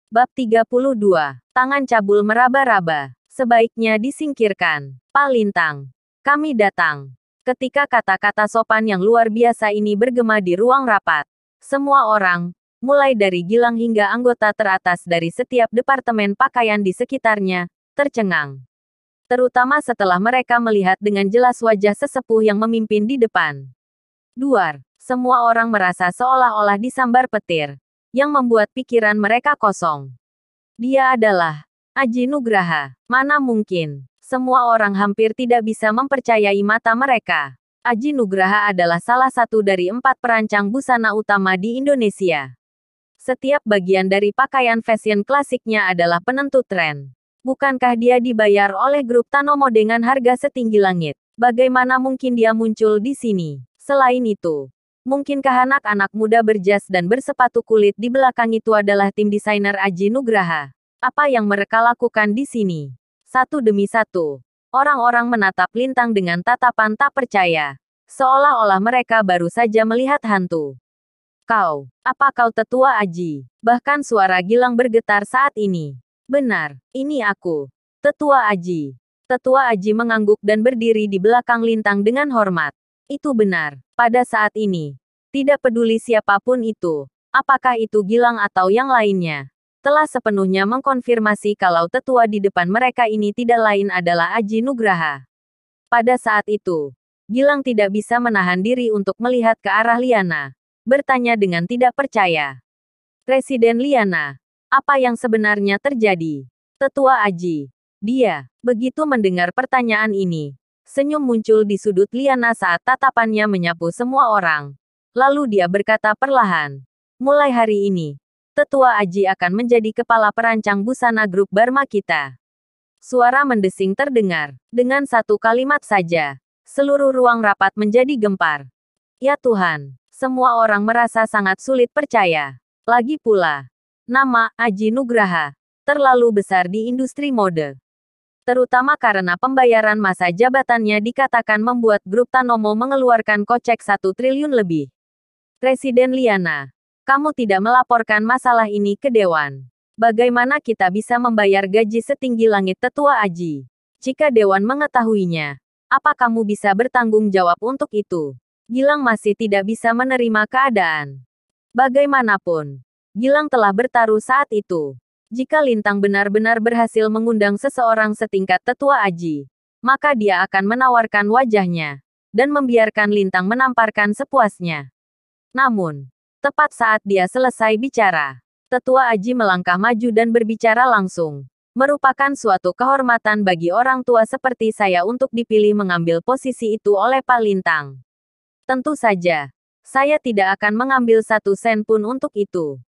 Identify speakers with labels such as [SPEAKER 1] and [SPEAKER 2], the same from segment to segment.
[SPEAKER 1] Bab 32. Tangan cabul meraba-raba. Sebaiknya disingkirkan. Pak Lintang. Kami datang. Ketika kata-kata sopan yang luar biasa ini bergema di ruang rapat, semua orang, mulai dari Gilang hingga anggota teratas dari setiap departemen pakaian di sekitarnya, tercengang. Terutama setelah mereka melihat dengan jelas wajah sesepuh yang memimpin di depan. Duar. Semua orang merasa seolah-olah disambar petir, yang membuat pikiran mereka kosong. Dia adalah Aji Nugraha. Mana mungkin. Semua orang hampir tidak bisa mempercayai mata mereka. Aji Nugraha adalah salah satu dari 4 perancang busana utama di Indonesia. Setiap bagian dari pakaian fashion klasiknya adalah penentu tren. Bukankah dia dibayar oleh grup Tanomo dengan harga setinggi langit? Bagaimana mungkin dia muncul di sini? Selain itu, mungkinkah anak-anak muda berjas dan bersepatu kulit di belakang itu adalah tim desainer Aji Nugraha? Apa yang mereka lakukan di sini? Satu demi satu, orang-orang menatap Lintang dengan tatapan tak percaya, seolah-olah mereka baru saja melihat hantu. Apa kau tetua Aji? Bahkan suara Gilang bergetar saat ini. Benar, ini aku, tetua Aji. Tetua Aji mengangguk dan berdiri di belakang Lintang dengan hormat. Itu benar, pada saat ini. Tidak peduli siapapun itu, apakah itu Gilang atau yang lainnya, telah sepenuhnya mengkonfirmasi kalau tetua di depan mereka ini tidak lain adalah Aji Nugraha. Pada saat itu, Gilang tidak bisa menahan diri untuk melihat ke arah Liana, bertanya dengan tidak percaya. Presiden Liana, apa yang sebenarnya terjadi? Tetua Aji. Dia, begitu mendengar pertanyaan ini, senyum muncul di sudut Liana saat tatapannya menyapu semua orang. Lalu dia berkata perlahan, mulai hari ini, Tetua Aji akan menjadi kepala perancang busana grup Barma kita. Suara mendesing terdengar. Dengan satu kalimat saja, seluruh ruang rapat menjadi gempar. Ya Tuhan, semua orang merasa sangat sulit percaya. Lagi pula, nama Aji Nugraha terlalu besar di industri mode. Terutama karena pembayaran masa jabatannya dikatakan membuat grup Tanomo mengeluarkan kocek 1 triliun lebih. Presiden Liana, kamu tidak melaporkan masalah ini ke Dewan. Bagaimana kita bisa membayar gaji setinggi langit Tetua Aji? Jika Dewan mengetahuinya, apa kamu bisa bertanggung jawab untuk itu? Gilang masih tidak bisa menerima keadaan. Bagaimanapun, Gilang telah bertaruh saat itu. Jika Lintang benar-benar berhasil mengundang seseorang setingkat Tetua Aji, maka dia akan menawarkan wajahnya, dan membiarkan Lintang menamparkan sepuasnya. Namun, tepat saat dia selesai bicara, Tetua Aji melangkah maju dan berbicara langsung. Merupakan suatu kehormatan bagi orang tua seperti saya untuk dipilih mengambil posisi itu oleh Pak Lintang. Tentu saja, saya tidak akan mengambil 1 sen pun untuk itu.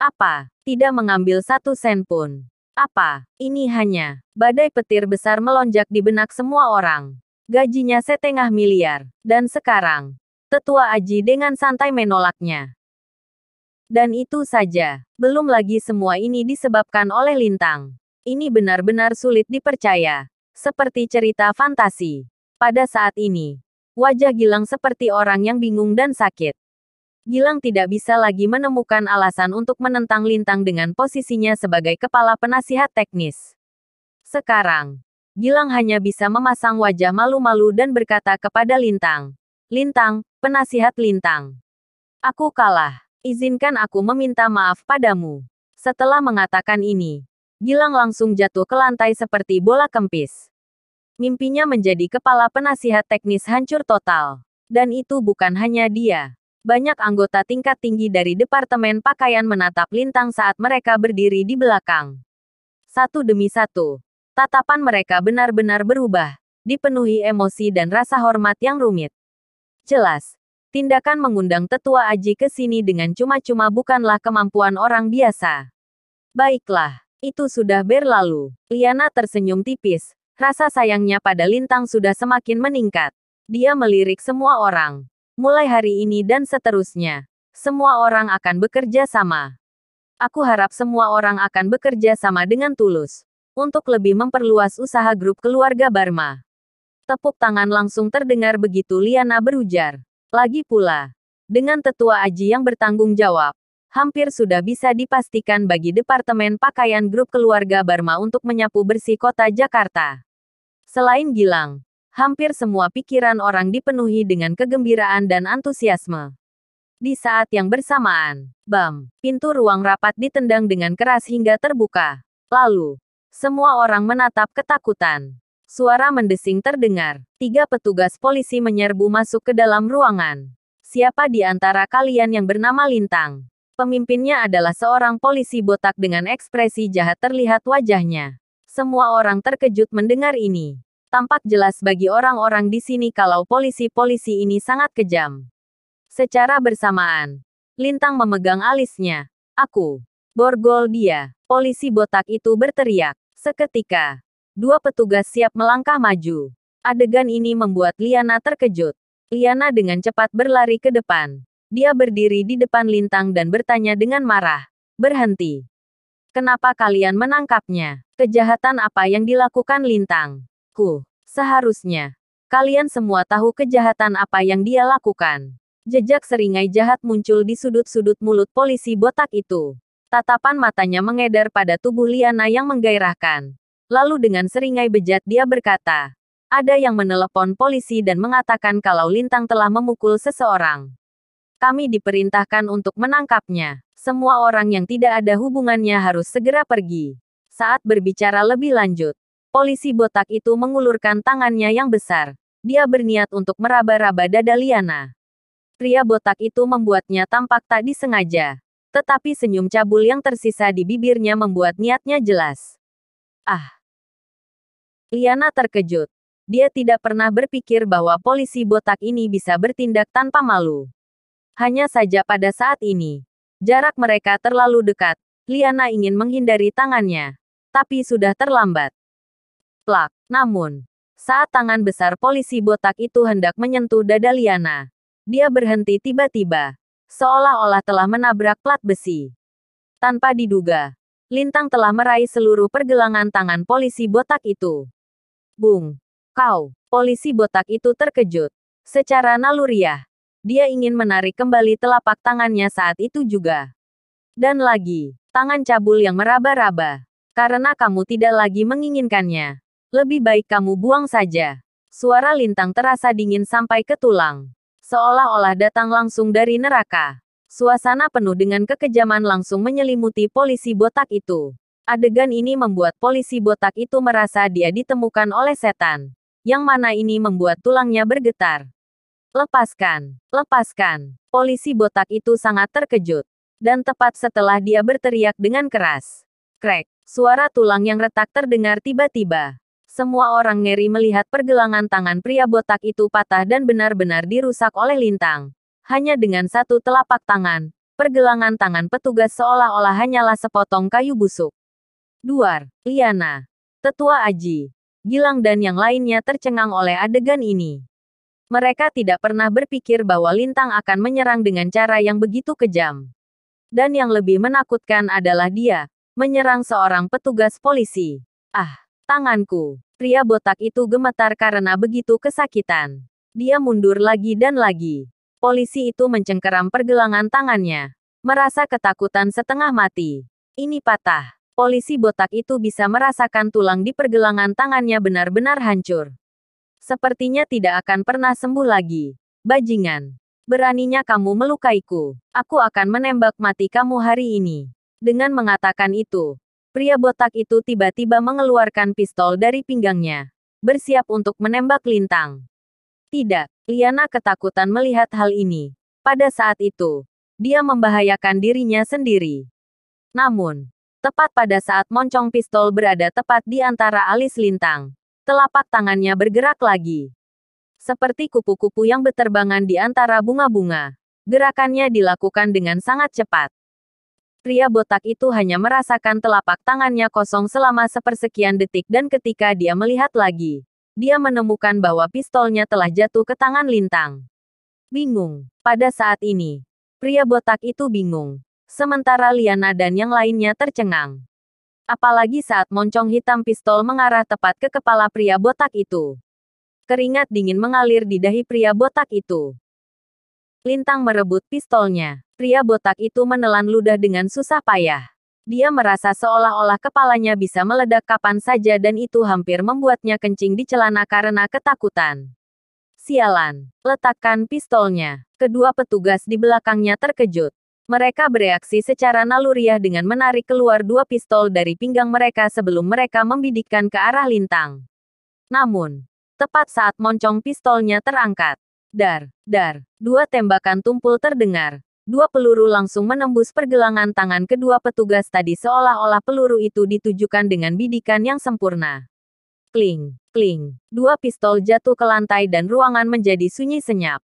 [SPEAKER 1] Apa? Tidak mengambil 1 sen pun. Apa? Ini hanya. Badai petir besar melonjak di benak semua orang. Gajinya 1,5 miliar. Dan sekarang, Tetua Aji dengan santai menolaknya. Dan itu saja. Belum lagi semua ini disebabkan oleh Lintang. Ini benar-benar sulit dipercaya. Seperti cerita fantasi. Pada saat ini, wajah Gilang seperti orang yang bingung dan sakit. Gilang tidak bisa lagi menemukan alasan untuk menentang Lintang dengan posisinya sebagai kepala penasihat teknis. Sekarang, Gilang hanya bisa memasang wajah malu-malu dan berkata kepada Lintang, Lintang, penasihat Lintang. Aku kalah. Izinkan aku meminta maaf padamu. Setelah mengatakan ini, Gilang langsung jatuh ke lantai seperti bola kempis. Mimpinya menjadi kepala penasihat teknis hancur total. Dan itu bukan hanya dia. Banyak anggota tingkat tinggi dari Departemen Pakaian menatap Lintang saat mereka berdiri di belakang. Satu demi satu, tatapan mereka benar-benar berubah, dipenuhi emosi dan rasa hormat yang rumit. Jelas, tindakan mengundang Tetua Aji ke sini dengan cuma-cuma bukanlah kemampuan orang biasa. Baiklah, itu sudah berlalu. Liana tersenyum tipis, rasa sayangnya pada Lintang sudah semakin meningkat. Dia melirik semua orang. Mulai hari ini dan seterusnya, semua orang akan bekerja sama. Aku harap semua orang akan bekerja sama dengan tulus, untuk lebih memperluas usaha grup keluarga Barma. Tepuk tangan langsung terdengar begitu Liana berujar. Lagi pula, dengan Tetua Aji yang bertanggung jawab, hampir sudah bisa dipastikan bagi Departemen Pakaian Grup Keluarga Barma untuk menyapu bersih kota Jakarta. Selain Gilang, hampir semua pikiran orang dipenuhi dengan kegembiraan dan antusiasme. Di saat yang bersamaan, bam, pintu ruang rapat ditendang dengan keras hingga terbuka. Lalu, semua orang menatap ketakutan. Suara mendesing terdengar. 3 petugas polisi menyerbu masuk ke dalam ruangan. Siapa di antara kalian yang bernama Lintang? Pemimpinnya adalah seorang polisi botak dengan ekspresi jahat terlihat wajahnya. Semua orang terkejut mendengar ini. Tampak jelas bagi orang-orang di sini kalau polisi-polisi ini sangat kejam. Secara bersamaan, Lintang memegang alisnya. Aku. Borgol dia. Polisi botak itu berteriak. Seketika, 2 petugas siap melangkah maju. Adegan ini membuat Liana terkejut. Liana dengan cepat berlari ke depan. Dia berdiri di depan Lintang dan bertanya dengan marah. Berhenti. Kenapa kalian menangkapnya? Kejahatan apa yang dilakukan Lintang? Seharusnya. Kalian semua tahu kejahatan apa yang dia lakukan. Jejak seringai jahat muncul di sudut-sudut mulut polisi botak itu. Tatapan matanya mengedar pada tubuh Liana yang menggairahkan. Lalu dengan seringai bejat dia berkata, ada yang menelepon polisi dan mengatakan kalau Lintang telah memukul seseorang. Kami diperintahkan untuk menangkapnya. Semua orang yang tidak ada hubungannya harus segera pergi. Saat berbicara lebih lanjut, polisi botak itu mengulurkan tangannya yang besar. Dia berniat untuk meraba-raba dada Liana. Pria botak itu membuatnya tampak tak disengaja. Tetapi senyum cabul yang tersisa di bibirnya membuat niatnya jelas. Liana terkejut. Dia tidak pernah berpikir bahwa polisi botak ini bisa bertindak tanpa malu. Hanya saja pada saat ini, jarak mereka terlalu dekat. Liana ingin menghindari tangannya. Tapi sudah terlambat. Plak. Namun, saat tangan besar polisi botak itu hendak menyentuh dada Liana, dia berhenti tiba-tiba, seolah-olah telah menabrak plat besi. Tanpa diduga, Lintang telah meraih seluruh pergelangan tangan polisi botak itu. Bung! Kau! Polisi botak itu terkejut. Secara naluriah, dia ingin menarik kembali telapak tangannya saat itu juga. Dan lagi, tangan cabul yang meraba-raba. Karena kamu tidak lagi menginginkannya. Lebih baik kamu buang saja. Suara Lintang terasa dingin sampai ke tulang. Seolah-olah datang langsung dari neraka. Suasana penuh dengan kekejaman langsung menyelimuti polisi botak itu. Adegan ini membuat polisi botak itu merasa dia ditemukan oleh setan. Yang mana ini membuat tulangnya bergetar. Lepaskan, lepaskan. Polisi botak itu sangat terkejut. Dan tepat setelah dia berteriak dengan keras. Krek, suara tulang yang retak terdengar tiba-tiba. Semua orang ngeri melihat pergelangan tangan pria botak itu patah dan benar-benar dirusak oleh Lintang. Hanya dengan satu telapak tangan, pergelangan tangan petugas seolah-olah hanyalah sepotong kayu busuk. Duar, Liana, Tetua Aji, Gilang dan yang lainnya tercengang oleh adegan ini. Mereka tidak pernah berpikir bahwa Lintang akan menyerang dengan cara yang begitu kejam. Dan yang lebih menakutkan adalah dia menyerang seorang petugas polisi. Tanganku. Pria botak itu gemetar karena begitu kesakitan. Dia mundur lagi dan lagi. Polisi itu mencengkeram pergelangan tangannya. Merasa ketakutan setengah mati. Ini patah. Polisi botak itu bisa merasakan tulang di pergelangan tangannya benar-benar hancur. Sepertinya tidak akan pernah sembuh lagi. Bajingan. Beraninya kamu melukaiku. Aku akan menembak mati kamu hari ini. Dengan mengatakan itu, pria botak itu tiba-tiba mengeluarkan pistol dari pinggangnya. Bersiap untuk menembak Lintang. Tidak, Liana ketakutan melihat hal ini. Pada saat itu, dia membahayakan dirinya sendiri. Namun, tepat pada saat moncong pistol berada tepat di antara alis Lintang, telapak tangannya bergerak lagi. Seperti kupu-kupu yang berterbangan di antara bunga-bunga. Gerakannya dilakukan dengan sangat cepat. Pria botak itu hanya merasakan telapak tangannya kosong selama sepersekian detik dan ketika dia melihat lagi, dia menemukan bahwa pistolnya telah jatuh ke tangan Lintang. Bingung. Pada saat ini, pria botak itu bingung. Sementara Liana dan yang lainnya tercengang. Apalagi saat moncong hitam pistol mengarah tepat ke kepala pria botak itu. Keringat dingin mengalir di dahi pria botak itu. Lintang merebut pistolnya. Pria botak itu menelan ludah dengan susah payah. Dia merasa seolah-olah kepalanya bisa meledak kapan saja dan itu hampir membuatnya kencing di celana karena ketakutan. Sialan, letakkan pistolnya. Kedua petugas di belakangnya terkejut. Mereka bereaksi secara naluriah dengan menarik keluar dua pistol dari pinggang mereka sebelum mereka membidikkan ke arah Lintang. Namun, tepat saat moncong pistolnya terangkat, dar, dua tembakan tumpul terdengar. Dua peluru langsung menembus pergelangan tangan kedua petugas tadi seolah-olah peluru itu ditujukan dengan bidikan yang sempurna. Kling, kling. Dua pistol jatuh ke lantai dan ruangan menjadi sunyi senyap.